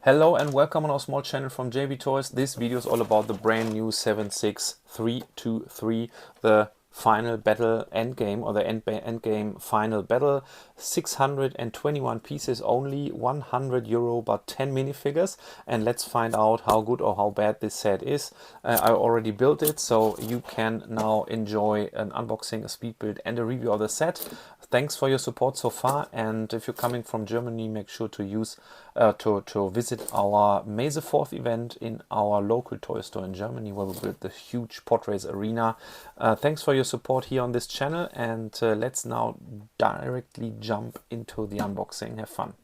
Hello and welcome on our small channel from JB Toys. This video is all about the brand new 76323, the final battle endgame, or the endgame final battle. 621 pieces only, €100, but 10 minifigures. And let's find out how good or how bad this set is. I already built it, so you can now enjoy an unboxing, a speed build and a review of the set. Thanks for your support so far, and if you're coming from Germany, make sure to use to visit our May the 4th event in our local toy store in Germany, where we built the huge pod race arena. Thanks for your support here on this channel, and let's now directly jump into the unboxing. Have fun.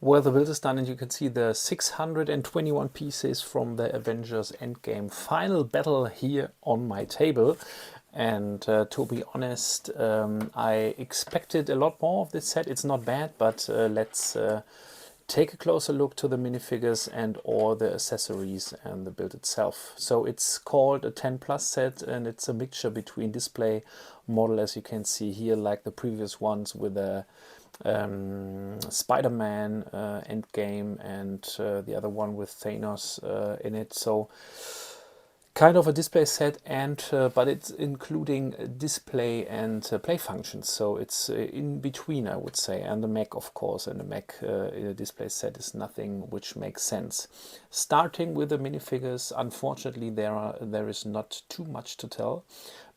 Well, the build is done, and you can see the 621 pieces from the Avengers Endgame Final Battle here on my table. And to be honest, I expected a lot more of this set. It's not bad, but let's take a closer look to the minifigures and all the accessories and the build itself. So it's called a 10 plus set, and it's a mixture between display model, as you can see here, like the previous ones, with a Spider-Man Endgame, and the other one with Thanos in it. So kind of a display set, and but it's including display and play functions, so it's in between, I would say. And the Mac, of course, and the Mac in a display set is nothing which makes sense. Starting with the minifigures, unfortunately there is not too much to tell,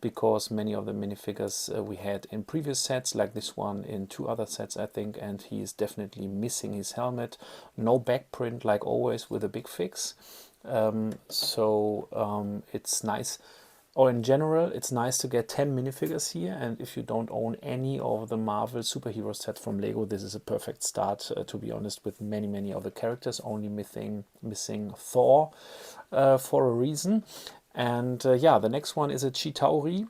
because many of the minifigures we had in previous sets, like this one in 2 other sets, I think, and he is definitely missing his helmet. No back print, like always with a big fix. It's nice, or in general, it's nice to get 10 minifigures here, and if you don't own any of the Marvel superhero set from Lego, this is a perfect start, to be honest, with many of the characters, only missing Thor for a reason. And yeah, the next one is a Chitauri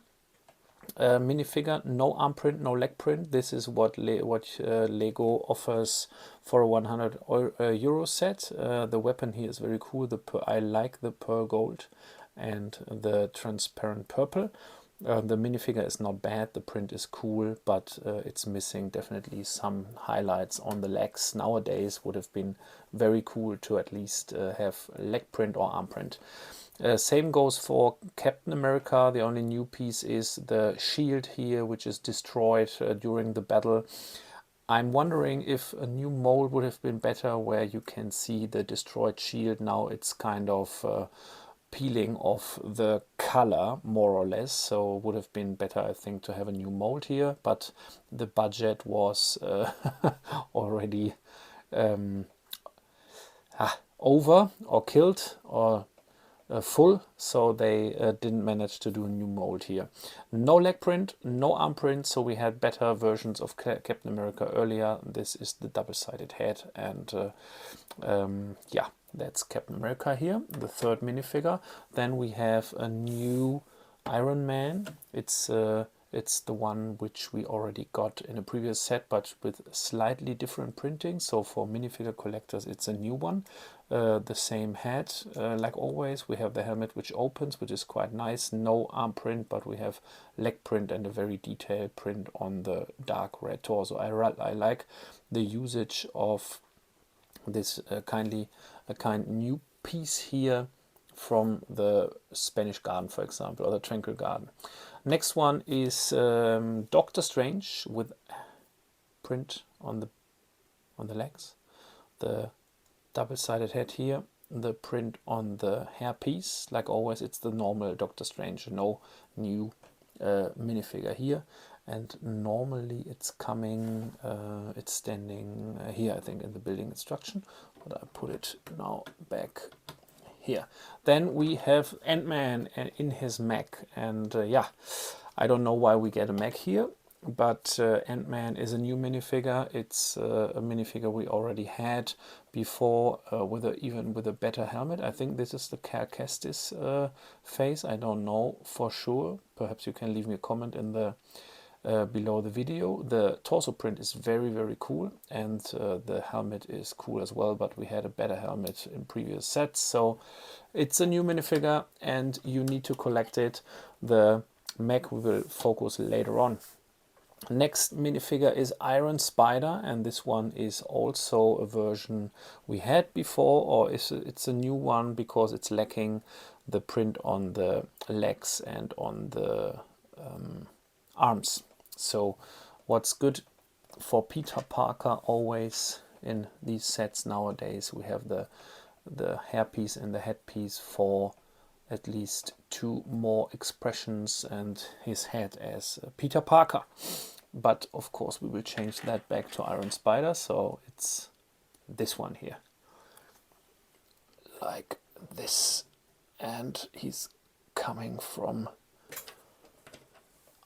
minifigure, no arm print, no leg print. This is what Lego offers for a 100 euro set. The weapon here is very cool. I like the pearl gold and the transparent purple. The minifigure is not bad, the print is cool, but it's missing definitely some highlights on the legs. Nowadays would have been very cool to at least have leg print or arm print. Same goes for Captain America. The only new piece is the shield here, which is destroyed during the battle. I'm wondering if a new mold would have been better, where you can see the destroyed shield. Now it's kind of peeling off the color, more or less, so would have been better, I think, to have a new mold here, but the budget was already over or killed or full, so they didn't manage to do a new mold here. No leg print, no arm print, so we had better versions of Captain America earlier. This is the double-sided head, and yeah, that's Captain America here, the third minifigure. Then we have a new Iron Man. It's the one which we already got in a previous set, but with slightly different printing. So for minifigure collectors, it's a new one. The same head, like always. We have the helmet which opens, which is quite nice. No arm print, but we have leg print and a very detailed print on the dark red torso. I like the usage of this kind new piece here from the Spanish Garden, for example, or the Tranquil Garden. Next one is Doctor Strange with print on the legs, the double-sided head here, the print on the hairpiece. Like always, it's the normal Doctor Strange, no new minifigure here. And normally it's coming, it's standing here, I think, in the building instruction, but I put it now back here. Then we have Ant-Man in his mech, and yeah, I don't know why we get a mech here, but Ant-Man is a new minifigure. It's a minifigure we already had before, even with a better helmet. I think this is the Cal Kestis face. I don't know for sure. Perhaps you can leave me a comment in the below the video. The torso print is very cool, and the helmet is cool as well, but we had a better helmet in previous sets, so it's a new minifigure and you need to collect it. The mech we will focus later on. Next minifigure is Iron Spider, and this one is also a version we had before, or it's a new one because it's lacking the print on the legs and on the arms. So what's good for Peter Parker always in these sets nowadays, we have the hairpiece and the headpiece for at least 2 more expressions and his head as Peter Parker. But of course we will change that back to Iron Spider, so it's this one here, like this, and he's coming from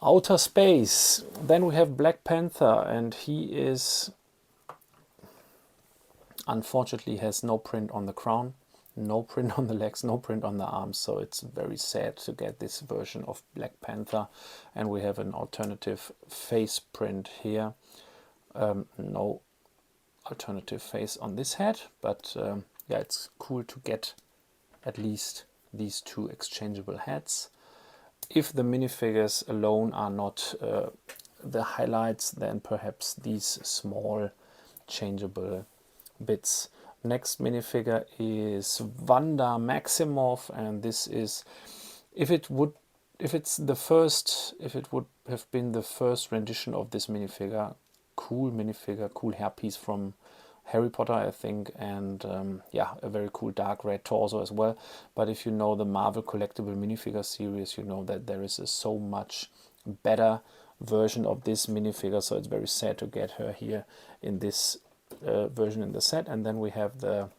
outer space. Then we have Black Panther, and he is unfortunately has no print on the crown, no print on the legs, no print on the arms, so it's very sad to get this version of Black Panther. And we have an alternative face print here. No alternative face on this head, but yeah, it's cool to get at least these 2 exchangeable heads. If the minifigures alone are not the highlights than perhaps these small changeable bits. Next minifigure is Wanda Maximoff, and this is, if it would have been the first rendition of this minifigure, cool hairpiece from Harry Potter, I think, and yeah, a very cool dark red torso as well. But if you know the Marvel collectible minifigure series, you know that there is a so much better version of this minifigure, so it's very sad to get her here in this version in the set. And then we have the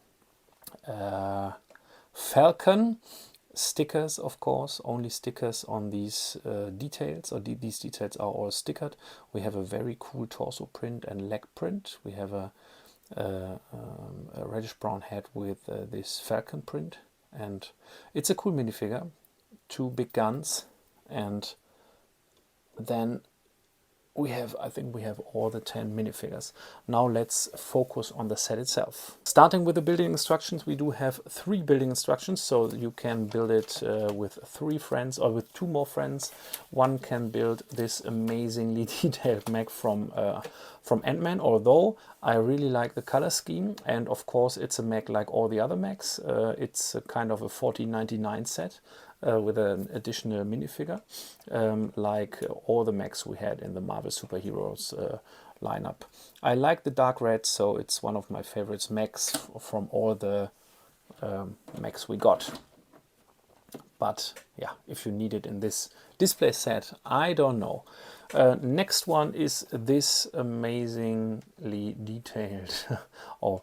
Falcon stickers, of course, only stickers on these details, or these details are all stickered. We have a very cool torso print and leg print. We have a reddish brown head with this Falcon print, and it's a cool minifigure. 2 big guns, and then I think we have all the 10 minifigures. Now let's focus on the set itself. Starting with the building instructions, we do have 3 building instructions, so you can build it with 3 friends or with 2 more friends. One can build this amazingly detailed mech from Ant-Man, although I really like the color scheme, and of course it's a mech like all the other mechs. It's a kind of a 14.99 set. With an additional minifigure, like all the mechs we had in the Marvel superheroes lineup. I like the dark red, so it's one of my favorites mechs from all the mechs we got. But yeah, if you need it in this display set, I don't know. Next one is this amazingly detailed, or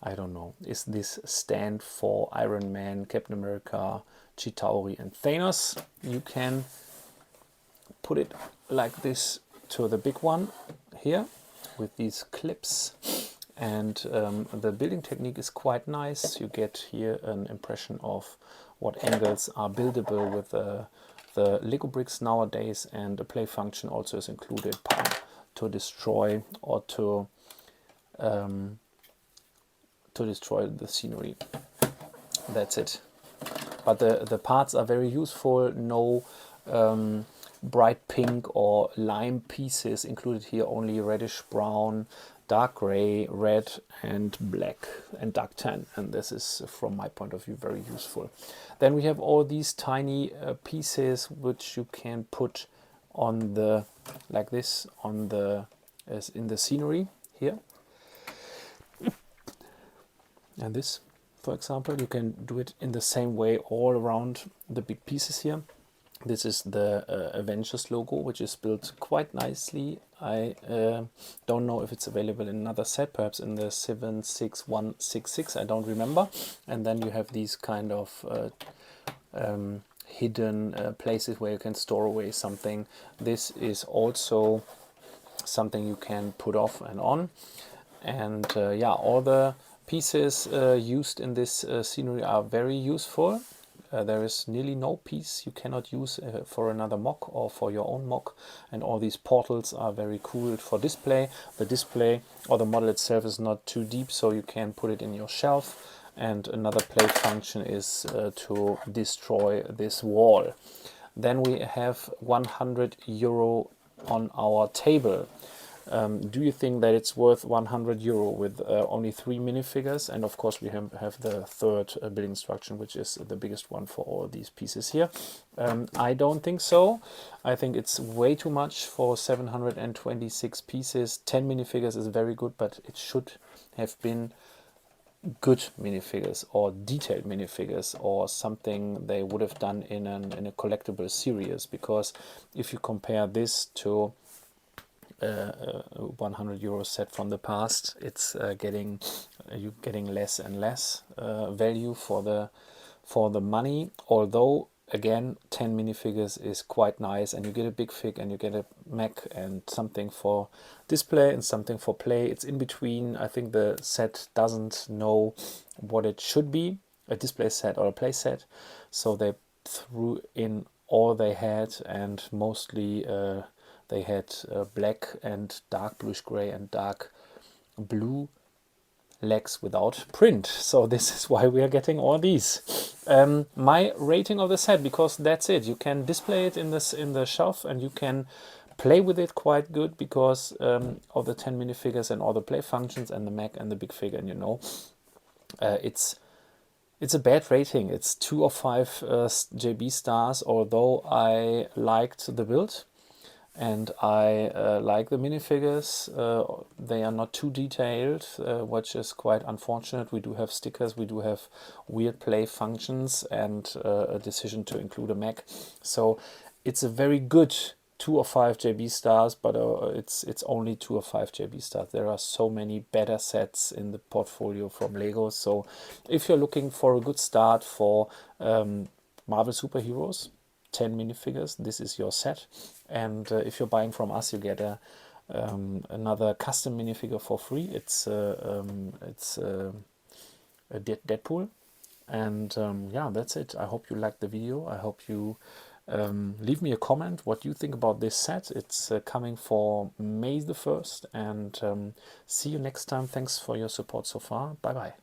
I don't know, is this stand for Iron Man, Captain America, Chitauri and Thanos. You can put it like this to the big one here with these clips, and the building technique is quite nice. You get here an impression of what angles are buildable with the Lego bricks nowadays, and a play function also is included to destroy or to destroy the scenery. That's it. But the parts are very useful. No bright pink or lime pieces included here, only reddish brown, dark gray, red and black and dark tan, and this is from my point of view very useful. Then we have all these tiny pieces which you can put on the, like this, on the, as in the scenery here, and this, for example, you can do it in the same way all around the big pieces here. This is the Avengers logo, which is built quite nicely. I don't know if it's available in another set, perhaps in the 76166, I don't remember. And then you have these kind of hidden places where you can store away something. This is also something you can put off and on. And yeah, all the pieces used in this scenery are very useful. There is nearly no piece you cannot use for another mock or for your own mock, and all these portals are very cool for display. The display or the model itself is not too deep, so you can put it in your shelf. And another play function is to destroy this wall. Then we have 100 euro on our table. Do you think that it's worth 100 euro with only 3 minifigures? And of course we have the third building instruction, which is the biggest one for all these pieces here. I don't think so. I think it's way too much for 726 pieces. 10 minifigures is very good, but it should have been good minifigures or detailed minifigures or something they would have done in a collectible series, because if you compare this to 100 euro set from the past, it's getting less and less value for the money. Although again, 10 minifigures is quite nice, and you get a big fig and you get a mech and something for display and something for play. It's in between. I think the set doesn't know what it should be, a display set or a play set, so they threw in all they had, and mostly they had black and dark bluish gray and dark blue legs without print. So this is why we are getting all these. My rating of the set, because that's it. You can display it in the shelf and you can play with it quite good because of the 10 minifigures and all the play functions and the mech and the big figure. And you know, it's a bad rating. It's 2 of 5 JB stars, although I liked the build and I like the minifigures. They are not too detailed, which is quite unfortunate. We do have stickers, we do have weird play functions, and a decision to include a mech. So it's a very good 2 of 5 JB stars, but it's only 2 of 5 JB stars. There are so many better sets in the portfolio from Lego. So if you're looking for a good start for Marvel superheroes, 10 minifigures, this is your set. And if you're buying from us, you get another custom minifigure for free. It's a Deadpool. And yeah, that's it. I hope you liked the video. I hope you leave me a comment what you think about this set. It's coming for May the 1st. And see you next time. Thanks for your support so far. Bye bye.